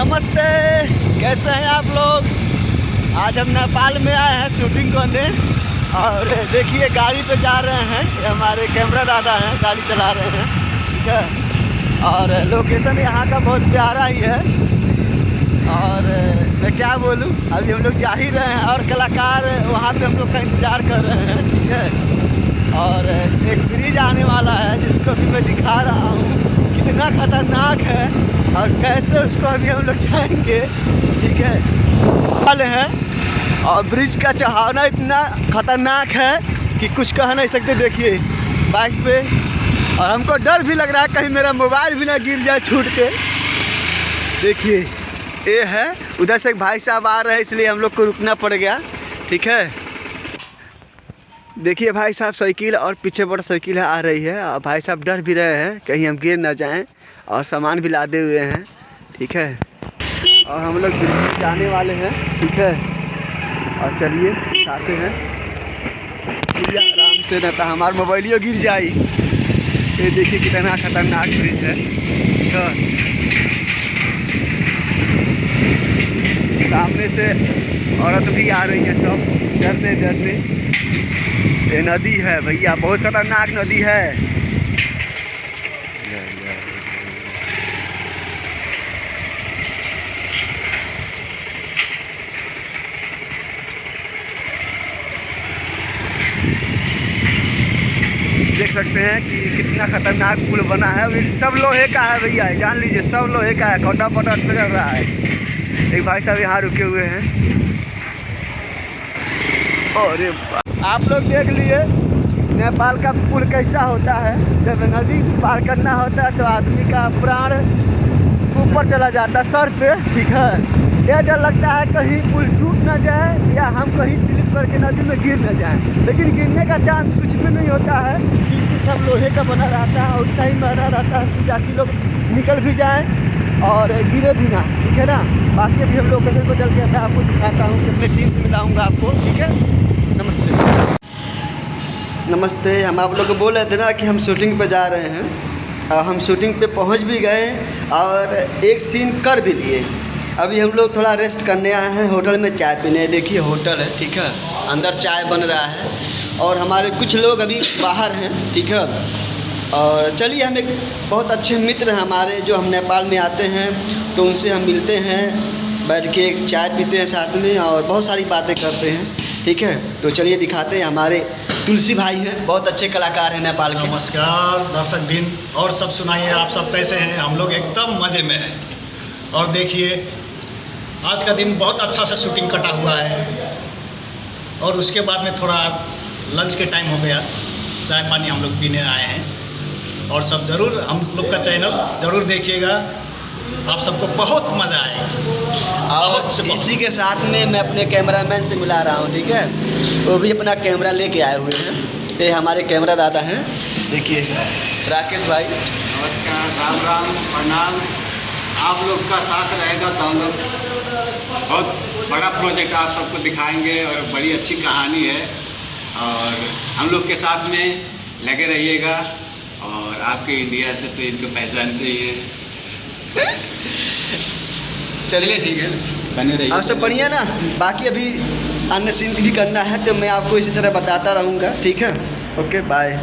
नमस्ते, कैसे हैं आप लोग। आज हम नेपाल में आए हैं शूटिंग करने और देखिए गाड़ी पे जा रहे हैं। ये हमारे कैमरा दादा हैं, गाड़ी चला रहे हैं, ठीक है। और लोकेशन यहाँ का बहुत प्यारा ही है। और मैं क्या बोलूँ, अभी हम लोग जा ही रहे हैं और कलाकार वहाँ पे हम लोग का इंतज़ार कर रहे हैं, ठीक है। और एक ब्रिज आने वाला है जिसको भी मैं दिखा रहा हूँ, कितना खतरनाक है और कैसे उसको अभी हम लोग जाएंगे, ठीक है। वाले हैं और ब्रिज का चढ़ाना इतना खतरनाक है कि कुछ कह नहीं सकते। देखिए बाइक पे, और हमको डर भी लग रहा है कहीं मेरा मोबाइल भी ना गिर जाए छूट के। देखिए ये है, उधर से एक भाई साहब आ रहे हैं इसलिए हम लोग को रुकना पड़ गया, ठीक है। देखिए भाई साहब साइकिल और पीछे बड़ा साइकिल है आ रही है और भाई साहब डर भी रहे हैं कहीं हम गिर ना जाएं और सामान भी लादे हुए हैं, ठीक है। और हम लोग जाने वाले हैं, ठीक है। और चलिए आते हैं, आराम से, ना तो हमारा मोबाइलियो गिर जाए। ये देखिए कितना खतरनाक ब्रिज है, ठीक है। सामने से औरत भी आ रही है, सब डरते डरते। ये नदी है भैया, बहुत खतरनाक नदी है। देख सकते हैं कि कितना खतरनाक पुल बना है। सब लोहे का है भैया, जान लीजिए सब लोहे का है। खड्डा पटा कर रहा है। एक भाई साहब यहाँ रुके हुए हैं। अरे आप लोग देख लिए नेपाल का पुल कैसा होता है। जब नदी पार करना होता है तो आदमी का प्राण ऊपर चला जाता है सर पे, ठीक है। यह डर लगता है कहीं पुल टूट ना जाए या हम कहीं स्लिप करके नदी में गिर ना जाए, लेकिन गिरने का चांस कुछ भी नहीं होता है क्योंकि सब लोहे का बना रहता है और उतना ही महंगा रहता है कि बाकी लोग निकल भी जाएँ और गिरे भी ना, ठीक है ना। बाकी अभी हम लोकेशन पर चल के मैं आपको दिखाता हूँ कि अपने टीम से मिलाऊँगा आपको, ठीक है। नमस्ते नमस्ते। हम आप लोग को बोल रहे थे ना कि हम शूटिंग पे जा रहे हैं और हम शूटिंग पे पहुंच भी गए और एक सीन कर भी लिए। अभी हम लोग थोड़ा रेस्ट करने आए हैं, होटल में चाय पीने। देखिए होटल है, ठीक है, अंदर चाय बन रहा है और हमारे कुछ लोग अभी बाहर हैं, ठीक है। और चलिए, हम एक बहुत अच्छे मित्र हैं हमारे जो हम नेपाल में आते हैं तो उनसे हम मिलते हैं, बैठ के एक चाय पीते हैं साथ में और बहुत सारी बातें करते हैं, ठीक है। तो चलिए दिखाते हैं। हमारे तुलसी भाई हैं, बहुत अच्छे कलाकार हैं नेपाल के। नमस्कार दर्शक दिन, और सब सुनाइए, आप सब कैसे हैं। हम लोग एकदम मज़े में हैं। और देखिए आज का दिन बहुत अच्छा से शूटिंग कटा हुआ है और उसके बाद में थोड़ा लंच के टाइम हो गया, चाय पानी हम लोग पीने आए हैं। और सब ज़रूर हम लोग का चैनल ज़रूर देखिएगा, आप सबको बहुत मज़ा आएगा। और इसी के साथ में मैं अपने कैमरामैन से मिला रहा हूँ, ठीक है। वो भी अपना कैमरा लेके आए हुए हैं। ये हमारे कैमरा दादा हैं, देखिए राकेश भाई। नमस्कार, राम राम, प्रणाम। आप लोग का साथ रहेगा तो हम लोग बहुत बड़ा प्रोजेक्ट आप सबको दिखाएंगे और बड़ी अच्छी कहानी है और हम लोग के साथ में लगे रहिएगा। और आपके इंडिया से तो इनको पहचानते ही है। चलिए ठीक है, बने रहिए। आप सब बढ़िया ना। बाकी अभी अन्य सीन भी करना है तो मैं आपको इसी तरह बताता रहूँगा, ठीक है। Okay bye.